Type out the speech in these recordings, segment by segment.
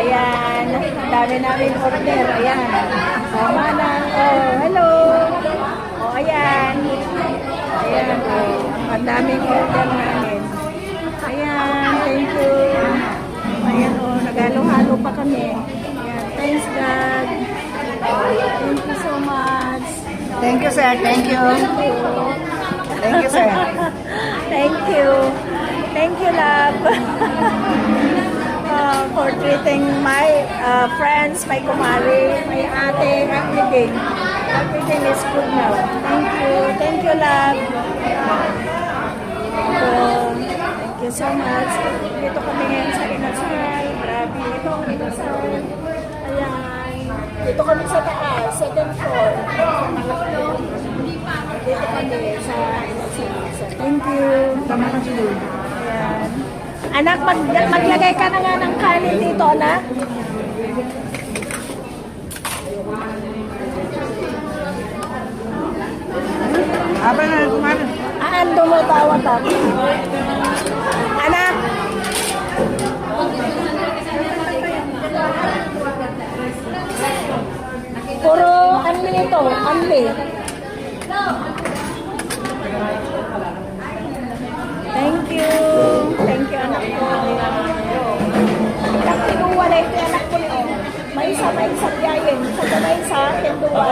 Ayan. Dami namin order. Ayan. Oh, Manang. Oh, hello. Oh, ayan. Ayan. Oh, ang daming order namin. Ayan. Thank you. Ayan. Oh, nagalo-halo pa kami. Ayan. Thanks, God. Thank you so much. Thank you, sir. Thank you. Thank you, sir. Thank you. Thank you, love. For treating my friends, my kumari, my ate, everything. Everything is good now. Thank you. Thank you, love. So, thank you so much. Dito kami ngayon sa Inasal. Grabe. Ito ang Inasal. Ayan. Dito kami sa taas, second floor. Dito kami sa Inasal. Thank you. Tama ka siya. Ayan. Anak, maglagay ka na nga ng kanin dito, anak. Abang na kumain. Ando mo tawag ako. Anak. Puro anli ito, anli. Thank you. Thank you, anak ko. Ang kinuha na ito, anak ko. May isa biyayin. Sa may isa, kinduwa.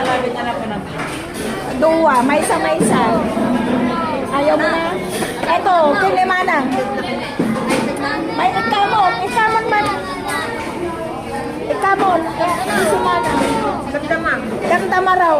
Duwa, may isa. Ayaw mo na? Eto, kinimanang. May ikamon man. Ikamon, isumanang. Damdama raw.